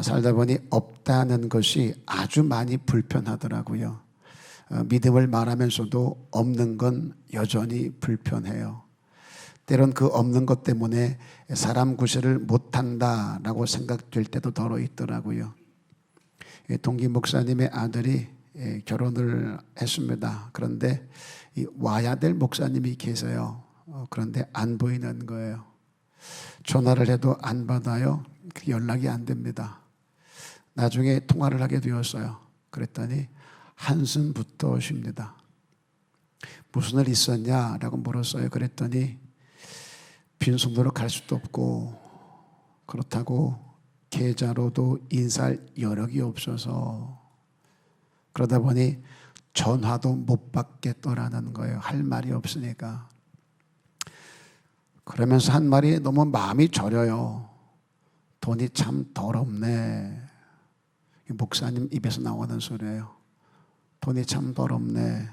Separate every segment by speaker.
Speaker 1: 살다 보니 없다는 것이 아주 많이 불편하더라고요. 믿음을 말하면서도 없는 건 여전히 불편해요. 때론 그 없는 것 때문에 사람 구실을 못한다라고 생각될 때도 더러 있더라고요. 동기 목사님의 아들이 결혼을 했습니다. 그런데 와야 될 목사님이 계세요. 그런데 안 보이는 거예요. 전화를 해도 안 받아요. 연락이 안 됩니다. 나중에 통화를 하게 되었어요. 그랬더니 한숨부터 쉽니다. 무슨 일 있었냐라고 물었어요. 그랬더니 빈손으로 갈 수도 없고 그렇다고 계좌로도 인사할 여력이 없어서 그러다 보니 전화도 못 받겠더라는 거예요. 할 말이 없으니까. 그러면서 한 말이 너무 마음이 저려요. 돈이 참 더럽네. 목사님 입에서 나오는 소리예요. 돈이 참 더럽네.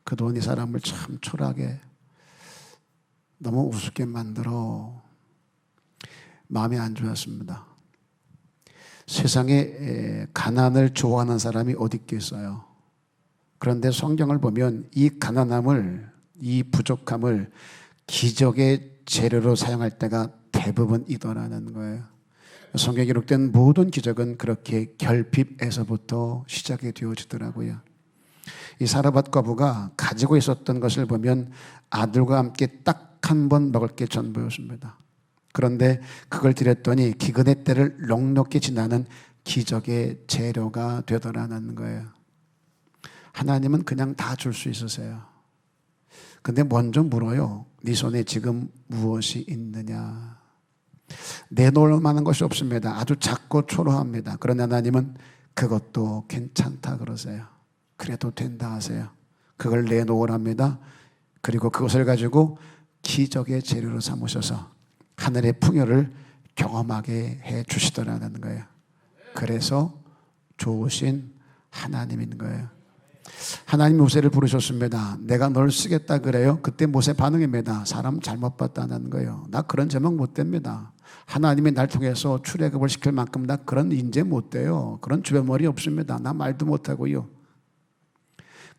Speaker 1: 그 돈이 사람을 참 초라하게 너무 우습게 만들어. 마음이 안 좋았습니다. 세상에 가난을 좋아하는 사람이 어디 있겠어요. 그런데 성경을 보면 이 가난함을, 이 부족함을 기적의 재료로 사용할 때가 대부분이더라는 거예요. 성경에 기록된 모든 기적은 그렇게 결핍에서부터 시작이 되어지더라고요. 이 사르밧 과부가 가지고 있었던 것을 보면 아들과 함께 딱 한 번 먹을 게 전부였습니다. 그런데 그걸 드렸더니 기근의 때를 넉넉히 지나는 기적의 재료가 되더라는 거예요. 하나님은 그냥 다 줄 수 있으세요. 근데 먼저 물어요. 네 손에 지금 무엇이 있느냐. 내놓을 만한 것이 없습니다. 아주 작고 초라합니다. 그러나 하나님은 그것도 괜찮다 그러세요. 그래도 된다 하세요. 그걸 내놓으랍니다. 그리고 그것을 가지고 기적의 재료로 삼으셔서 하늘의 풍요를 경험하게 해 주시더라는 거예요. 그래서 좋으신 하나님인 거예요. 하나님 모세를 부르셨습니다. 내가 널 쓰겠다 그래요. 그때 모세 반응입니다. 사람 잘못 봤다는 거예요. 나 그런 제목 못 됩니다. 하나님이 날 통해서 출애굽을 시킬 만큼 나 그런 인재 못 돼요. 그런 주변머리 없습니다. 나 말도 못하고요.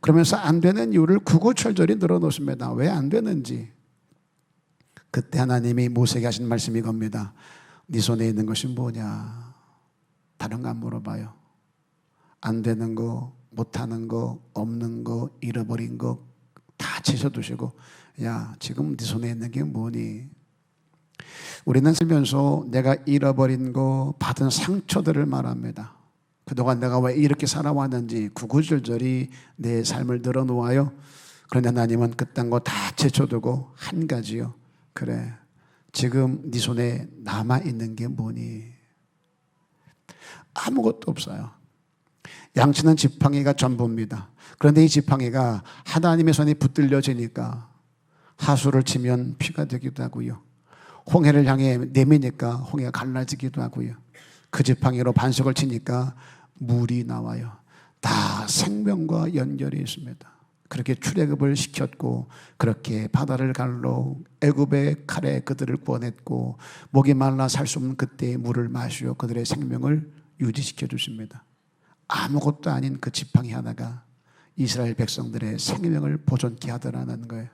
Speaker 1: 그러면서 안 되는 이유를 구구절절히 늘어놓습니다. 왜 안 되는지. 그때 하나님이 모세에게 하신 말씀이 겁니다. 네 손에 있는 것이 뭐냐. 다른 거 안 물어봐요. 안 되는 거, 못하는 거, 없는 거, 잃어버린 거 다 채워두시고 야 지금 네 손에 있는 게 뭐니. 우리는 살면서 내가 잃어버린 거, 받은 상처들을 말합니다. 그동안 내가 왜 이렇게 살아왔는지 구구절절히 내 삶을 늘어놓아요. 그런데 하나님은 그딴 거 다 제쳐두고 한 가지요. 그래 지금 네 손에 남아있는 게 뭐니. 아무것도 없어요. 양치는 지팡이가 전부입니다. 그런데 이 지팡이가 하나님의 손에 붙들려지니까 하수를 치면 피가 되기도 하고요. 홍해를 향해 내미니까 홍해가 갈라지기도 하고요. 그 지팡이로 반석을 치니까 물이 나와요. 다 생명과 연결이 있습니다. 그렇게 출애굽을 시켰고 그렇게 바다를 갈러 애굽의 칼에 그들을 구원했고 목이 말라 살 수 없는 그때의 물을 마시어 그들의 생명을 유지시켜 주십니다. 아무것도 아닌 그 지팡이 하나가 이스라엘 백성들의 생명을 보존케 하더라는 거예요.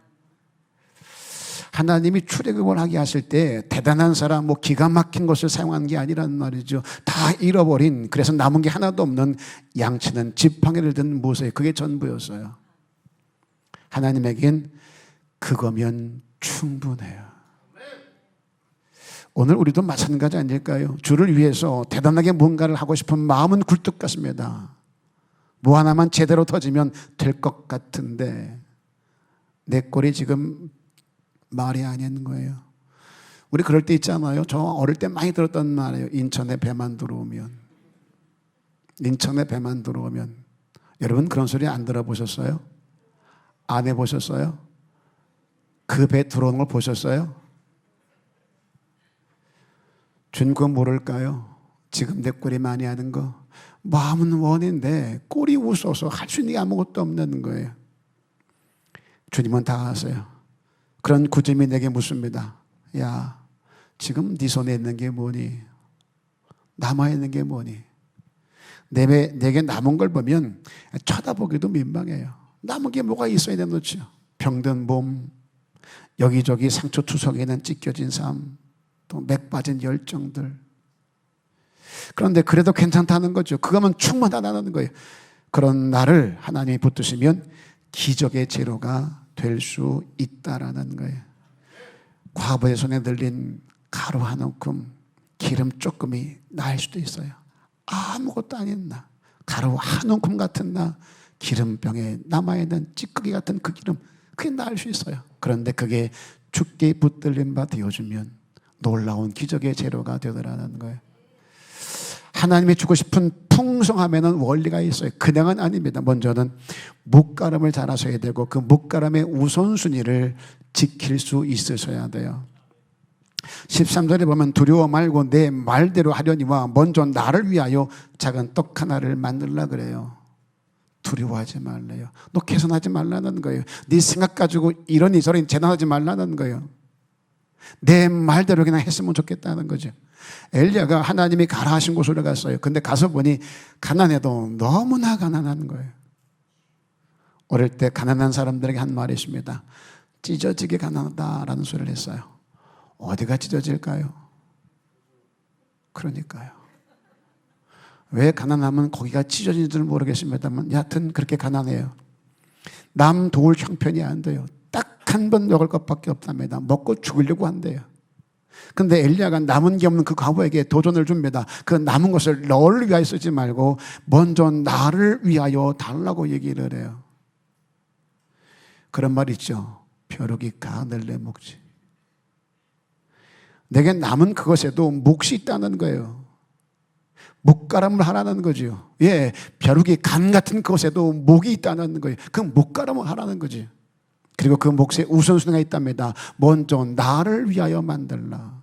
Speaker 1: 하나님이 출애굽을 하게 하실 때 대단한 사람, 기가 막힌 것을 사용한 게 아니란 말이죠. 다 잃어버린, 그래서 남은 게 하나도 없는 양치는 지팡이를 든 모세, 그게 전부였어요. 하나님에겐 그거면 충분해요. 오늘 우리도 마찬가지 아닐까요? 주를 위해서 대단하게 뭔가를 하고 싶은 마음은 굴뚝 같습니다. 뭐 하나만 제대로 터지면 될 것 같은데 내 꼴이 지금 말이 아닌 거예요. 우리 그럴 때 있잖아요. 저 어릴 때 많이 들었던 말이에요. 인천에 배만 들어오면. 인천에 배만 들어오면. 여러분 그런 소리 안 들어보셨어요? 안 해보셨어요? 그 배 들어오는 걸 보셨어요? 주님 그거 모를까요? 지금 내 꼴이 많이 하는 거. 마음은 원인데 꼴이 웃어서 할 수 있는 게 아무것도 없는 거예요. 주님은 다 아세요. 그런 구점이 내게 묻습니다. 야, 지금 네 손에 있는 게 뭐니? 남아있는 게 뭐니? 내게 남은 걸 보면 쳐다보기도 민망해요. 남은 게 뭐가 있어야 되는 거죠? 병든 몸, 여기저기 상처투성이는 찢겨진 삶, 또 맥 빠진 열정들. 그런데 그래도 괜찮다는 거죠. 그거면 충분하다는 거예요. 그런 나를 하나님이 붙드시면 기적의 재료가 될 수 있다라는 거예요. 과부의 손에 들린 가루 한 움큼, 기름 조금이 나을 수도 있어요. 아무것도 아닌 나, 가루 한 움큼 같은 나, 기름병에 남아있는 찌꺼기 같은 그 기름, 그게 나을 수 있어요. 그런데 그게 죽게 붙들린 바 되어주면 놀라운 기적의 재료가 되더라는 거예요. 하나님이 주고 싶은 풍성함에는 원리가 있어요. 그냥은 아닙니다. 먼저는 묵가름을 잘 하셔야 되고 그 묵가름의 우선순위를 지킬 수 있으셔야 돼요. 13절에 보면 두려워 말고 내 말대로 하려니와 먼저 나를 위하여 작은 떡 하나를 만들라 그래요. 두려워하지 말래요. 너 개선하지 말라는 거예요. 네 생각 가지고 이러니 저러니 재단하지 말라는 거예요. 내 말대로 그냥 했으면 좋겠다는 거죠. 엘리야가 하나님이 가라 하신 곳으로 갔어요. 근데 가서 보니 가난해도 너무나 가난한 거예요. 어릴 때 가난한 사람들에게 한 말이 있습니다. 찢어지게 가난하다라는 소리를 했어요. 어디가 찢어질까요? 그러니까요. 왜 가난하면 거기가 찢어진 줄 모르겠습니다만 여하튼 그렇게 가난해요. 남 도울 형편이 안 돼요. 딱 한 번 먹을 것밖에 없답니다. 먹고 죽으려고 한대요. 근데 엘리야가 남은 게 없는 그 과부에게 도전을 줍니다. 그 남은 것을 너를 위하여 쓰지 말고 먼저 나를 위하여 달라고 얘기를 해요. 그런 말 있죠. 벼룩이 가늘래 몫이. 내게 남은 그것에도 몫이 있다는 거예요. 묵가람을 하라는 거죠. 예, 벼룩이 간 같은 그것에도 목이 있다는 거예요. 그 묵가람을 하라는 거지. 그리고 그 몫에 우선순위가 있답니다. 먼저 나를 위하여 만들라.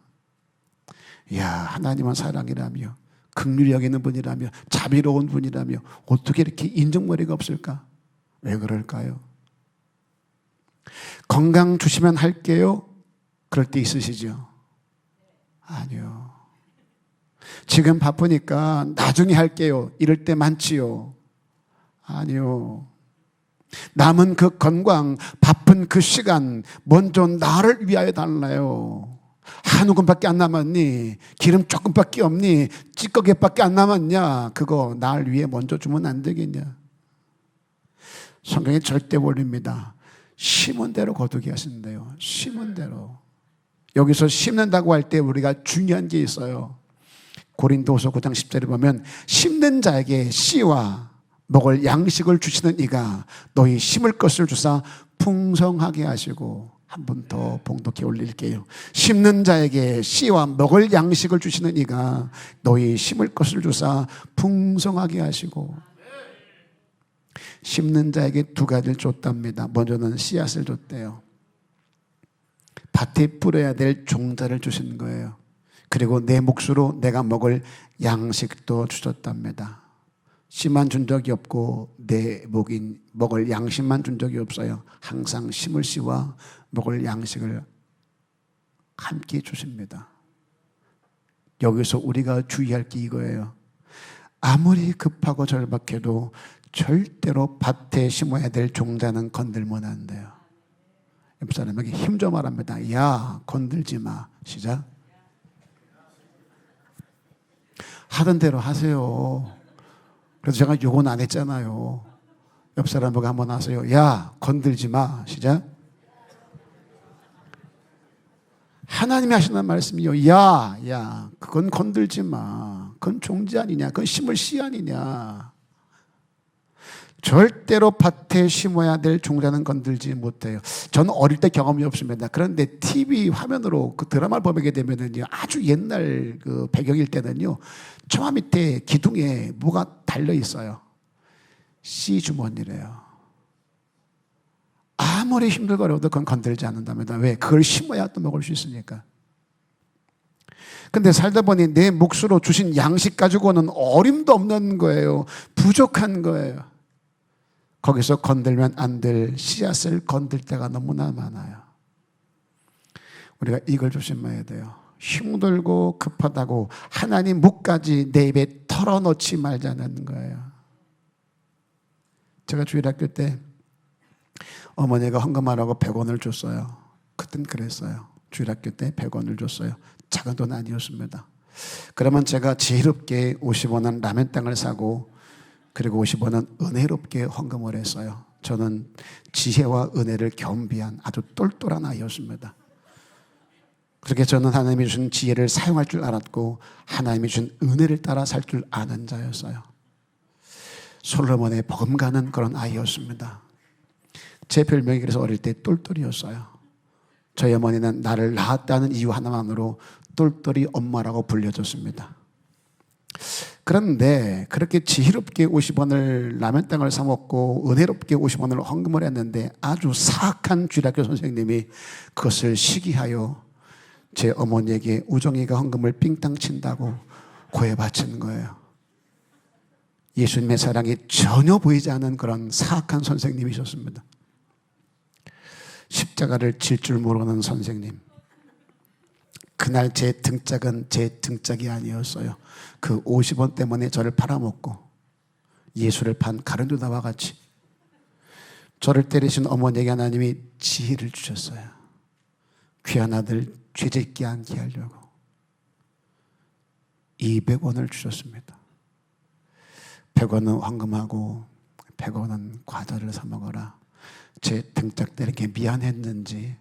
Speaker 1: 이야, 하나님은 사랑이라며 긍휼히 여기는 분이라며 자비로운 분이라며 어떻게 이렇게 인정머리가 없을까? 왜 그럴까요? 건강 주시면 할게요. 그럴 때 있으시죠? 아니요. 지금 바쁘니까 나중에 할게요. 이럴 때 많지요? 아니요. 남은 그 건강, 바쁜 그 시간 먼저 나를 위하여 달라요. 한 우금밖에 안 남았니? 기름 조금밖에 없니? 찌꺼기밖에 안 남았냐? 그거 날 위해 먼저 주면 안 되겠냐? 성경에 절대 원리입니다. 심은 대로 거두게 하신대요. 심은 대로. 여기서 심는다고 할 때 우리가 중요한 게 있어요. 고린도후서 9장 10절에 보면 심는 자에게 씨와 먹을 양식을 주시는 이가 너희 심을 것을 주사 풍성하게 하시고, 한 번 더 봉독해 올릴게요. 심는 자에게 씨와 먹을 양식을 주시는 이가 너희 심을 것을 주사 풍성하게 하시고. 심는 자에게 두 가지를 줬답니다. 먼저는 씨앗을 줬대요. 밭에 뿌려야 될 종자를 주신 거예요. 그리고 내 몫으로 내가 먹을 양식도 주셨답니다. 씨만 준 적이 없고 내 목인 먹을 양식만 준 적이 없어요. 항상 심을 씨와 먹을 양식을 함께 주십니다. 여기서 우리가 주의할 게 이거예요. 아무리 급하고 절박해도 절대로 밭에 심어야 될 종자는 건들면 안 돼요. 옆 사람에게 힘 좀 말합니다. 야, 건들지 마. 시작. 하던 대로 하세요. 그래서 제가 욕은 안 했잖아요. 옆 사람에게 한번 하세요. 야, 건들지 마. 시작. 하나님이 하시는 말씀이요. 야, 그건 건들지 마. 그건 종지 아니냐. 그건 심을 씨 아니냐. 절대로 밭에 심어야 될 종자는 건들지 못해요. 저는 어릴 때 경험이 없습니다. 그런데 TV 화면으로 그 드라마를 보게 되면은요, 아주 옛날 그 배경일 때는요, 처마 밑에 기둥에 뭐가 달려 있어요. 씨 주머니래요. 아무리 힘들거려도 그건 건들지 않는답니다. 왜? 그걸 심어야 또 먹을 수 있으니까. 근데 살다 보니 내 몫으로 주신 양식 가지고는 어림도 없는 거예요. 부족한 거예요. 거기서 건들면 안 될 씨앗을 건들 때가 너무나 많아요. 우리가 이걸 조심해야 돼요. 힘들고 급하다고 하나님 묵까지 내 입에 털어놓지 말자는 거예요. 제가 주일학교 때 어머니가 헌금하라고 100원을 줬어요. 그땐 그랬어요. 주일학교 때 100원을 줬어요. 작은 돈 아니었습니다. 그러면 제가 지혜롭게 50원은 라면 땅을 사고 그리고 50원은 은혜롭게 헌금을 했어요. 저는 지혜와 은혜를 겸비한 아주 똘똘한 아이였습니다. 그렇게 저는 하나님이 주신 지혜를 사용할 줄 알았고 하나님이 주신 은혜를 따라 살 줄 아는 자였어요. 솔로몬의 버금가는 그런 아이였습니다. 제 별명이 그래서 어릴 때 똘똘이었어요. 저희 어머니는 나를 낳았다는 이유 하나만으로 똘똘이 엄마라고 불려줬습니다. 그런데 그렇게 지혜롭게 50원을 라면 땅을 사 먹고 은혜롭게 50원을 헌금을 했는데 아주 사악한 주일학교 선생님이 그것을 시기하여 제 어머니에게 우정이가 헌금을 삥땅 친다고 고해 바치는 거예요. 예수님의 사랑이 전혀 보이지 않는 그런 사악한 선생님이셨습니다. 십자가를 질 줄 모르는 선생님. 그날 제 등짝은 제 등짝이 아니었어요. 그 50원 때문에 저를 팔아먹고 예수를 판 가룟유다와 같이 저를 때리신 어머니에게 하나님이 지혜를 주셨어요. 귀한 아들 죄짓게 않게 하려고 200원을 주셨습니다. 100원은 헌금하고 100원은 과자를 사 먹어라. 제 등짝 때린 게 미안했는지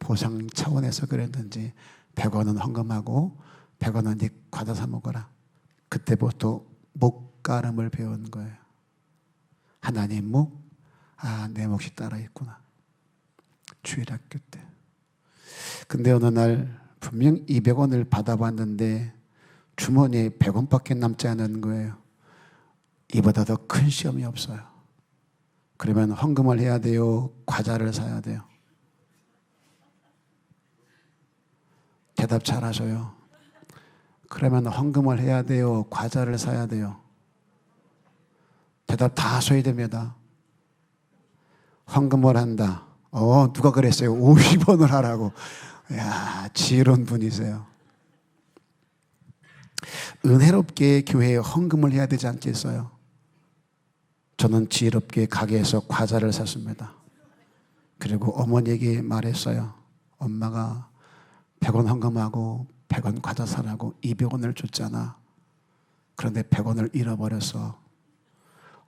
Speaker 1: 보상 차원에서 그랬는지 100원은 헌금하고 100원은 네 과자 사 먹어라. 그때부터 목가름을 배운 거예요. 하나님 목? 아, 내 몫이 따라 있구나. 주일학교 때. 근데 어느 날 분명 200원을 받아봤는데 주머니에 100원밖에 남지 않은 거예요. 이보다 더 큰 시험이 없어요. 그러면 헌금을 해야 돼요? 과자를 사야 돼요? 대답 잘하셔요. 그러면 헌금을 해야 돼요? 과자를 사야 돼요? 대답 다 하셔야 됩니다. 헌금을 한다. 누가 그랬어요? 50원을 하라고. 이야, 지혜로운 분이세요. 은혜롭게 교회에 헌금을 해야 되지 않겠어요? 저는 지혜롭게 가게에서 과자를 샀습니다. 그리고 어머니에게 말했어요. 엄마가 100원 헌금하고 100원 과자 사라고 200원을 줬잖아. 그런데 100원을 잃어버렸어.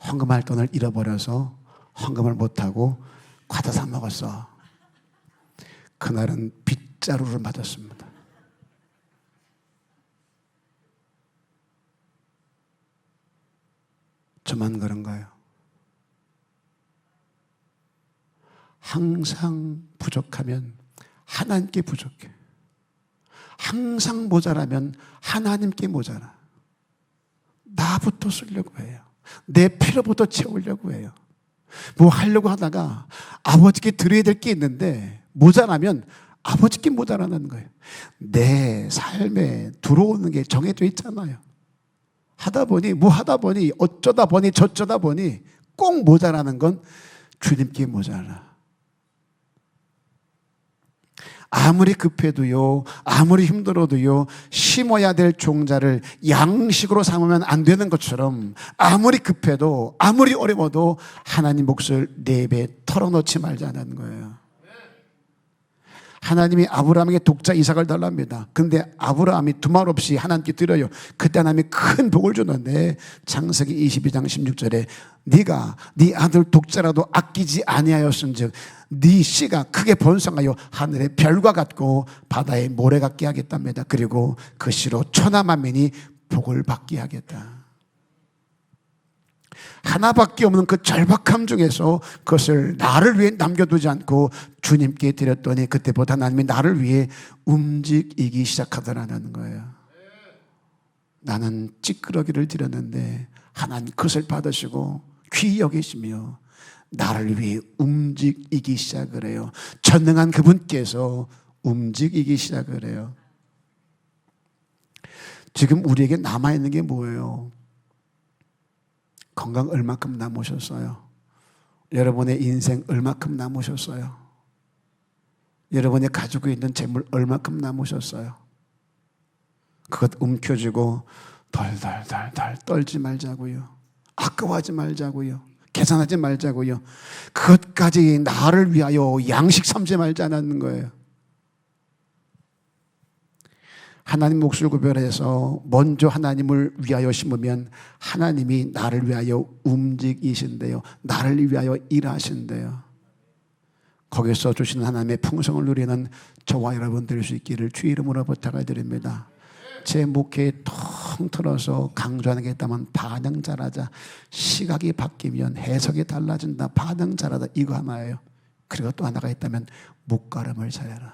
Speaker 1: 헌금할 돈을 잃어버려서 헌금을 못하고 과자 사 먹었어. 그날은 빗자루를 맞았습니다. 저만 그런가요? 항상 부족하면 하나님께 부족해. 항상 모자라면 하나님께 모자라. 나부터 쓰려고 해요. 내 필요부터 채우려고 해요. 뭐 하려고 하다가 아버지께 드려야 될 게 있는데 모자라면 아버지께 모자라는 거예요. 내 삶에 들어오는 게 정해져 있잖아요. 하다 보니 어쩌다 보니 저쩌다 보니 꼭 모자라는 건 주님께 모자라. 아무리 급해도요, 아무리 힘들어도요, 심어야 될 종자를 양식으로 삼으면 안 되는 것처럼 아무리 급해도 아무리 어려워도 하나님 몫을 내 입에 털어놓지 말자는 거예요. 하나님이 아브라함에게 독자 이삭을 달랍니다. 근데 아브라함이 두말 없이 하나님께 드려요. 그때 하나님이 큰 복을 주는데 창세기 22장 16절에 네가 네 아들 독자라도 아끼지 아니하였은즉 네 씨가 크게 번성하여 하늘의 별과 같고 바다의 모래 같게 하겠답니다. 그리고 그 씨로 천하 만민이 복을 받게 하겠다. 하나밖에 없는 그 절박함 중에서 그것을 나를 위해 남겨두지 않고 주님께 드렸더니 그때부터 하나님이 나를 위해 움직이기 시작하더라는 거예요. 나는 찌끄러기를 드렸는데 하나님 그것을 받으시고 귀히 여기시며 나를 위해 움직이기 시작을 해요. 전능한 그분께서 움직이기 시작을 해요. 지금 우리에게 남아있는 게 뭐예요? 건강 얼마큼 남으셨어요? 여러분의 인생 얼마큼 남으셨어요? 여러분이 가지고 있는 재물 얼마큼 남으셨어요? 그것 움켜쥐고 덜덜덜덜 떨지 말자고요. 아까워하지 말자고요. 계산하지 말자고요. 그것까지 나를 위하여 양식 삼지 말자는 거예요. 하나님 몫을 구별해서 먼저 하나님을 위하여 심으면 하나님이 나를 위하여 움직이신대요. 나를 위하여 일하신대요. 거기서 주시는 하나님의 풍성을 누리는 저와 여러분 될 수 있기를 주 이름으로 부탁을 드립니다. 제 목회에 텅 틀어서 강조하는 게 있다면 반응 잘하자. 시각이 바뀌면 해석이 달라진다. 반응 잘하다. 이거 하나예요. 그리고 또 하나가 있다면 묵가름을 잘해라.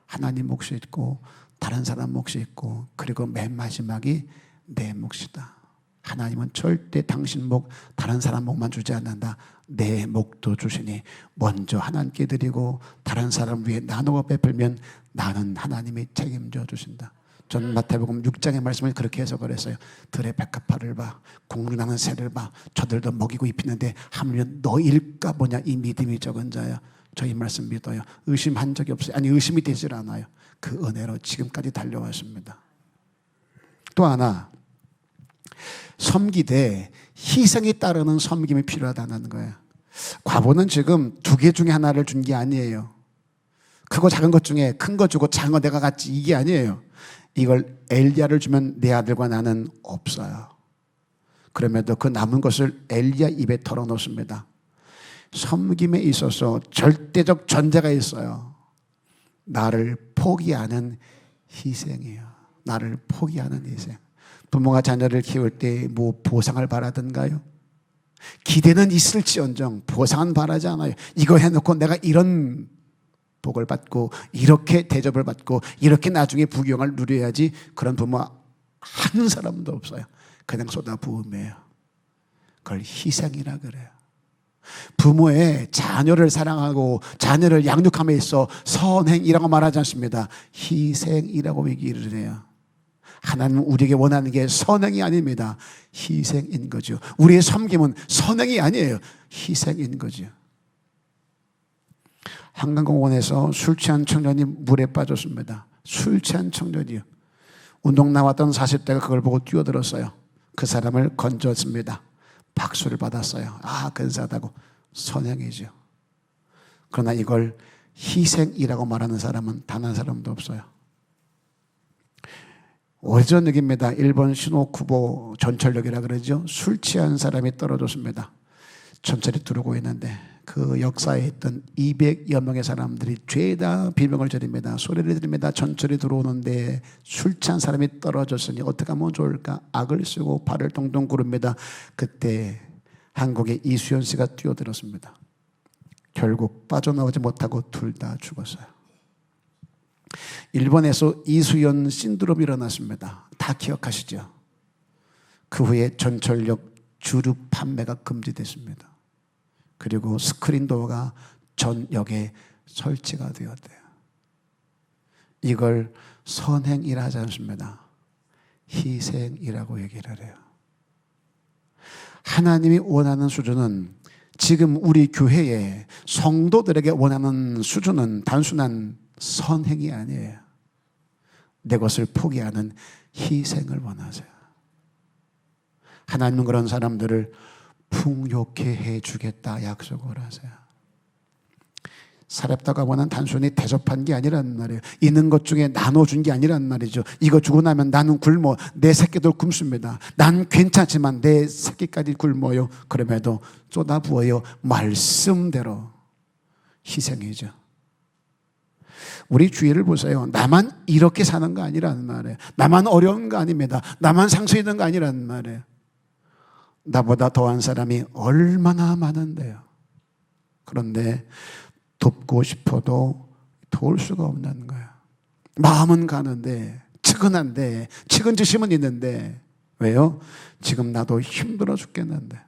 Speaker 1: 하나님 몫이 있고 다른 사람 몫이 있고, 그리고 맨 마지막이 내 몫이다. 하나님은 절대 당신 목, 다른 사람 목만 주지 않는다. 내 목도 주시니 먼저 하나님께 드리고 다른 사람 위해 나누어 베풀면 나는 하나님이 책임져 주신다. 전 마태복음 6장의 말씀을 그렇게 해석을 했어요. 들의 백합화를 봐, 공중나는 새를 봐, 저들도 먹이고 입히는데 하물며 너일까 보냐 이 믿음이 적은 자야. 저 이 말씀 믿어요. 의심한 적이 없어요. 아니, 의심이 되질 않아요. 그 은혜로 지금까지 달려왔습니다. 또 하나, 섬기되 희생이 따르는 섬김이 필요하다는 거예요. 과부는 지금 두 개 중에 하나를 준 게 아니에요. 크고 작은 것 중에 큰 거 주고 작은 거 내가 갖지, 이게 아니에요. 이걸 엘리야를 주면 내 아들과 나는 없어요. 그럼에도 그 남은 것을 엘리야 입에 털어놓습니다. 섬김에 있어서 절대적 전제가 있어요. 나를 포기하는 희생이에요. 나를 포기하는 희생. 부모가 자녀를 키울 때 뭐 보상을 바라던가요? 기대는 있을지언정 보상은 바라지 않아요. 이거 해놓고 내가 이런 복을 받고 이렇게 대접을 받고 이렇게 나중에 부귀영화를 누려야지, 그런 부모 한 사람도 없어요. 그냥 쏟아부음이에요. 그걸 희생이라 그래요. 부모의 자녀를 사랑하고 자녀를 양육함에 있어 선행이라고 말하지 않습니다. 희생이라고 얘기를 해요. 하나님은 우리에게 원하는 게 선행이 아닙니다. 희생인 거죠. 우리의 섬김은 선행이 아니에요. 희생인 거죠. 한강공원에서 술 취한 청년이 물에 빠졌습니다. 술 취한 청년이요. 운동 나왔던 40대가 그걸 보고 뛰어들었어요. 그 사람을 건졌습니다. 박수를 받았어요. 아, 근사하다고. 선행이죠. 그러나 이걸 희생이라고 말하는 사람은 단 한 사람도 없어요. 오래전 얘기입니다. 일본 시노쿠보 전철역이라 그러죠. 술 취한 사람이 떨어졌습니다. 전철이 들어오고 있는데 그 역사에 있던 200여 명의 사람들이 죄다 비명을 지릅니다. 소리를 지릅니다. 전철이 들어오는데 술 취한 사람이 떨어졌으니 어떻게 하면 좋을까? 악을 쓰고 발을 동동 구릅니다. 그때 한국의 이수연 씨가 뛰어들었습니다. 결국 빠져나오지 못하고 둘 다 죽었어요. 일본에서 이수연 신드롬이 일어났습니다. 다 기억하시죠? 그 후에 전철역 주류 판매가 금지됐습니다. 그리고 스크린도어가 전 역에 설치가 되었대요. 이걸 선행이라 하지 않습니다. 희생이라고 얘기를 해요. 하나님이 원하는 수준은, 지금 우리 교회에 성도들에게 원하는 수준은 단순한 선행이 아니에요. 내 것을 포기하는 희생을 원하세요. 하나님은 그런 사람들을 풍요케 해주겠다 약속을 하세요. 사렙다가 원한 단순히 대접한 게 아니란 말이에요. 있는 것 중에 나눠준 게 아니란 말이죠. 이거 주고 나면 나는 굶어. 내 새끼들 굶습니다. 난 괜찮지만 내 새끼까지 굶어요. 그럼에도 쏟아부어요. 말씀대로 희생이죠. 우리 주위를 보세요. 나만 이렇게 사는 거 아니라는 말이에요. 나만 어려운 거 아닙니다. 나만 상처 있는 거 아니라는 말이에요. 나보다 더한 사람이 얼마나 많은데요. 그런데 돕고 싶어도 도울 수가 없는 거예요. 마음은 가는데, 측은한데, 측은지심은 있는데, 왜요? 지금 나도 힘들어 죽겠는데,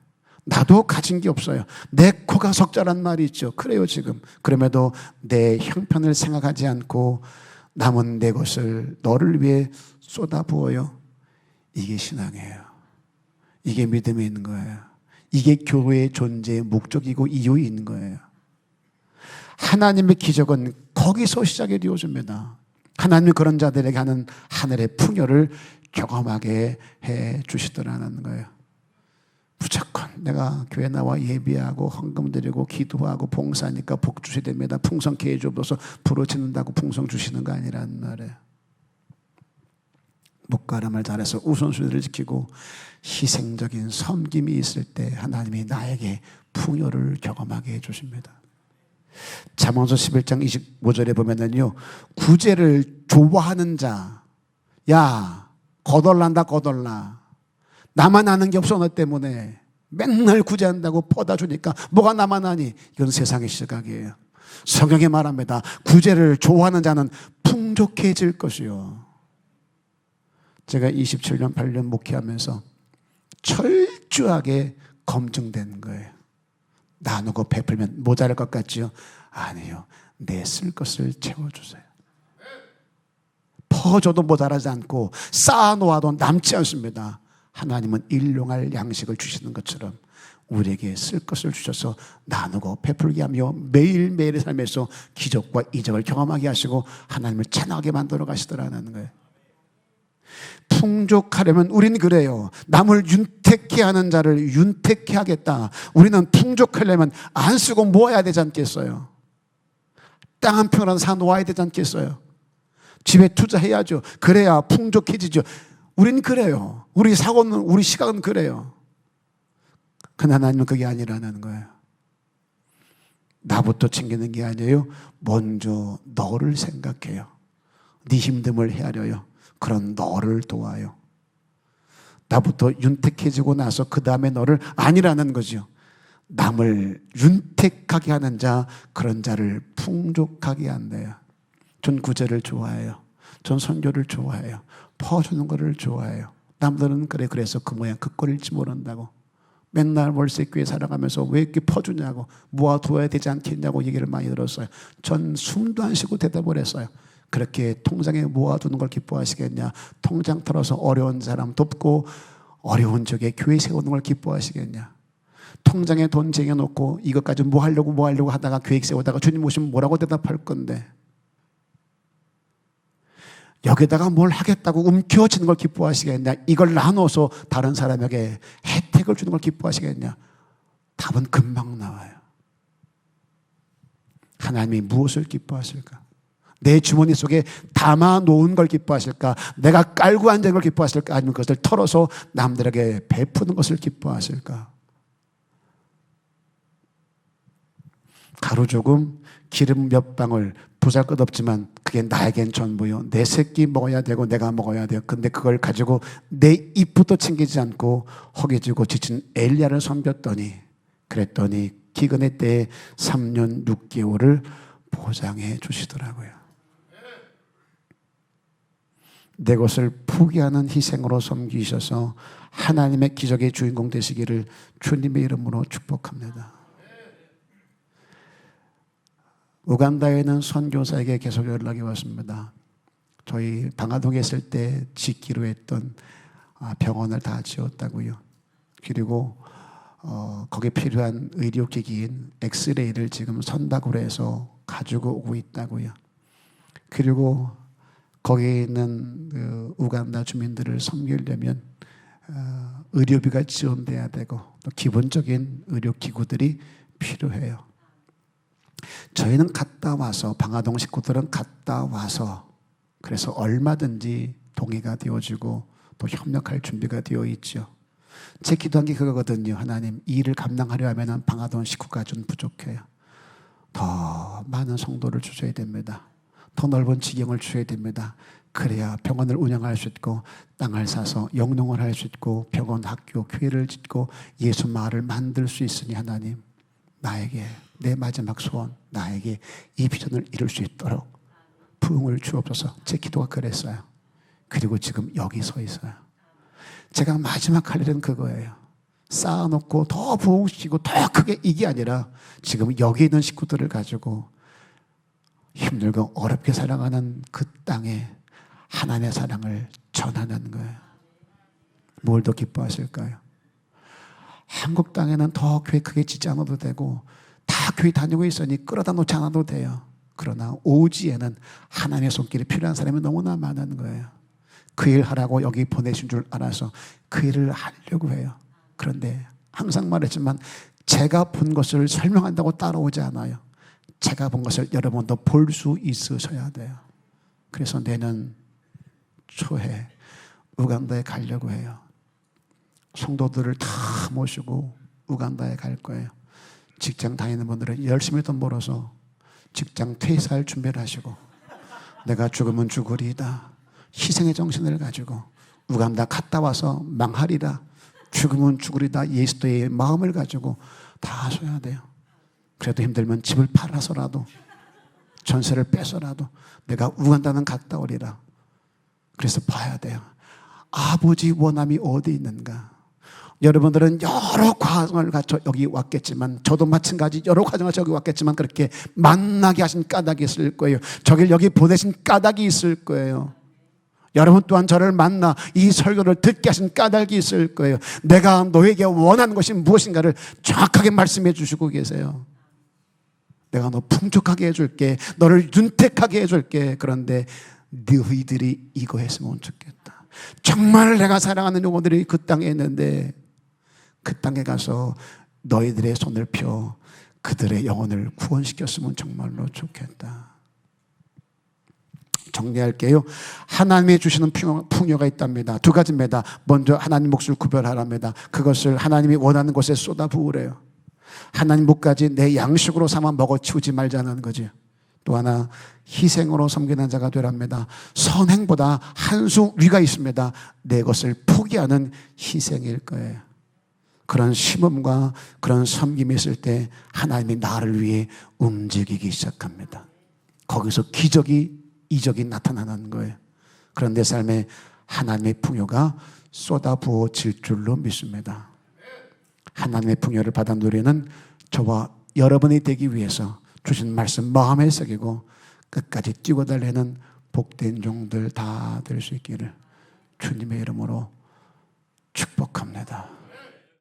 Speaker 1: 나도 가진 게 없어요. 내 코가 석자란 말이 있죠. 그래요, 지금. 그럼에도 내 형편을 생각하지 않고 남은 내 것을 너를 위해 쏟아부어요. 이게 신앙이에요. 이게 믿음이 있는 거예요. 이게 교회의 존재의 목적이고 이유인 거예요. 하나님의 기적은 거기서 시작이 되어집니다. 하나님이 그런 자들에게 하는 하늘의 풍요를 경험하게 해 주시더라는 거예요. 무조건 내가 교회 나와 예비하고 헌금 드리고 기도하고 봉사하니까 복 주셔야 됩니다. 풍성케 해주옵소서 부러지는다고 풍성 주시는 거 아니란 말이에요. 목가름을 잘해서 우선순위를 지키고 희생적인 섬김이 있을 때 하나님이 나에게 풍요를 경험하게 해주십니다. 잠언서 11장 25절에 보면은요, 구제를 좋아하는 자, 야 거덜난다 거덜나, 나만 아는 게 없어 너 때문에 맨날 구제한다고 퍼다 주니까 뭐가 나만 아니. 이건 세상의 시각이에요. 성경이 말합니다. 구제를 좋아하는 자는 풍족해질 것이요. 제가 27년 8년 목회하면서 철저하게 검증된 거예요. 나누고 베풀면 모자랄 것 같지요? 아니요. 내 쓸 것을 채워주세요. 퍼줘도 모자라지 않고 쌓아놓아도 남지 않습니다. 하나님은 일용할 양식을 주시는 것처럼 우리에게 쓸 것을 주셔서 나누고 베풀게 하며 매일매일의 삶에서 기적과 이적을 경험하게 하시고 하나님을 찬양하게 만들어 가시더라는 거예요. 풍족하려면 우리는 그래요. 남을 윤택케 하는 자를 윤택케 하겠다. 우리는 풍족하려면 안 쓰고 모아야 되지 않겠어요? 땅 한 평이라도 사 놓아야 되지 않겠어요? 집에 투자해야죠. 그래야 풍족해지죠. 우리는 그래요. 우리 사고는, 우리 시각은 그래요. 그러나 하나님은 그게 아니라는 거예요. 나부터 챙기는 게 아니에요. 먼저 너를 생각해요. 네 힘듦을 헤아려요. 그런 너를 도와요. 나부터 윤택해지고 나서 그 다음에 너를 아니라는 거죠. 남을 윤택하게 하는 자, 그런 자를 풍족하게 한대요. 전 구제를 좋아해요. 전 선교를 좋아해요. 퍼주는 거를 좋아해요. 남들은 그래서 그 모양 그 꼴일지 모른다고. 맨날 월세교회 살아가면서 왜 이렇게 퍼주냐고, 모아두어야 되지 않겠냐고 얘기를 많이 들었어요. 전 숨도 안 쉬고 대답을 했어요. 그렇게 통장에 모아두는 걸 기뻐하시겠냐? 통장 털어서 어려운 사람 돕고 어려운 적에 교회 세우는 걸 기뻐하시겠냐? 통장에 돈 쟁여놓고 이것까지 뭐 하려고 하다가 계획 세우다가 주님 오시면 뭐라고 대답할 건데, 여기다가 뭘 하겠다고 움켜쥐는 걸 기뻐하시겠냐? 이걸 나눠서 다른 사람에게 혜택을 주는 걸 기뻐하시겠냐? 답은 금방 나와요. 하나님이 무엇을 기뻐하실까? 내 주머니 속에 담아 놓은 걸 기뻐하실까? 내가 깔고 앉은 걸 기뻐하실까? 아니면 그것을 털어서 남들에게 베푸는 것을 기뻐하실까? 가루 조금, 기름 몇 방울, 보잘것없지만 그게 나에겐 전부요. 내 새끼 먹어야 되고 내가 먹어야 돼요. 근데 그걸 가지고 내 입부터 챙기지 않고 허기지고 지친 엘리야를 섬겼더니, 그랬더니 기근의 때에 3년 6개월을 보장해 주시더라고요. 내 것을 포기하는 희생으로 섬기셔서 하나님의 기적의 주인공 되시기를 주님의 이름으로 축복합니다. 우간다에 있는 선교사에게 계속 연락이 왔습니다. 저희 방화동에 있을 때 짓기로 했던 병원을 다 지었다고요. 그리고 거기에 필요한 의료기기인 엑스레이를 지금 선박으로 해서 가지고 오고 있다고요. 그리고 거기에 있는 그 우간다 주민들을 섬기려면 의료비가 지원돼야 되고 또 기본적인 의료기구들이 필요해요. 저희는 갔다 와서, 방화동 식구들은 갔다 와서 그래서 얼마든지 동의가 되어지고 또 협력할 준비가 되어 있죠. 제 기도한 게 그거거든요. 하나님, 이 일을 감당하려 하면 방화동 식구가 좀 부족해요. 더 많은 성도를 주셔야 됩니다. 더 넓은 지경을 주셔야 됩니다. 그래야 병원을 운영할 수 있고 땅을 사서 영농을 할 수 있고 병원, 학교, 교회를 짓고 예수 마을을 만들 수 있으니 하나님, 나에게 내 마지막 소원, 나에게 이 비전을 이룰 수 있도록 부흥을 주옵소서. 제 기도가 그랬어요. 그리고 지금 여기 서 있어요. 제가 마지막 할 일은 그거예요. 쌓아놓고 더 부흥시키고 더 크게, 이게 아니라 지금 여기 있는 식구들을 가지고 힘들고 어렵게 살아가는 그 땅에 하나님의 사랑을 전하는 거예요. 뭘 더 기뻐하실까요? 한국 땅에는 더 교회 크게 짓지 않아도 되고 다 교회 다니고 있으니 끌어다 놓지 않아도 돼요. 그러나 오지에는 하나님의 손길이 필요한 사람이 너무나 많은 거예요. 그 일 하라고 여기 보내신 줄 알아서 그 일을 하려고 해요. 그런데 항상 말했지만 제가 본 것을 설명한다고 따라오지 않아요. 제가 본 것을 여러분도 볼 수 있으셔야 돼요. 그래서 내년 초에 우간다에 가려고 해요. 성도들을 다 모시고 우간다에 갈 거예요. 직장 다니는 분들은 열심히 돈 벌어서 직장 퇴사할 준비를 하시고, 내가 죽으면 죽으리이다 희생의 정신을 가지고 우간다 갔다 와서 망하리라, 죽으면 죽으리다 예수도의 마음을 가지고 다 하셔야 돼요. 그래도 힘들면 집을 팔아서라도 전세를 빼서라도 내가 우간다는 갔다 오리라. 그래서 봐야 돼요. 아버지 원함이 어디 있는가. 여러분들은 여러 과정을 거쳐 여기 왔겠지만, 저도 마찬가지 여러 과정을 거쳐 여기 왔겠지만, 그렇게 만나게 하신 까닭이 있을 거예요. 저길 여기 보내신 까닭이 있을 거예요. 여러분 또한 저를 만나 이 설교를 듣게 하신 까닭이 있을 거예요. 내가 너에게 원하는 것이 무엇인가를 정확하게 말씀해 주시고 계세요. 내가 너 풍족하게 해줄게, 너를 윤택하게 해줄게. 그런데 너희들이 이거 했으면 좋겠다. 정말 내가 사랑하는 영혼들이 그 땅에 있는데, 그 땅에 가서 너희들의 손을 펴 그들의 영혼을 구원시켰으면 정말로 좋겠다. 정리할게요. 하나님이 주시는 풍요가 있답니다. 두 가지입니다. 먼저 하나님 몫을 구별하랍니다. 그것을 하나님이 원하는 곳에 쏟아부으래요. 하나님 몫까지 내 양식으로 삼아 먹어치우지 말자는 거지. 또 하나, 희생으로 섬기는 자가 되랍니다. 선행보다 한 수 위가 있습니다. 내 것을 포기하는 희생일 거예요. 그런 심음과 그런 섬김이 있을 때 하나님이 나를 위해 움직이기 시작합니다. 거기서 기적이, 이적이 나타나는 거예요. 그런 내 삶에 하나님의 풍요가 쏟아부어질 줄로 믿습니다. 하나님의 풍요를 받아 누리는 저와 여러분이 되기 위해서 주신 말씀 마음에 새기고 끝까지 뛰고 달리는 복된 종들 다 될 수 있기를 주님의 이름으로 축복합니다.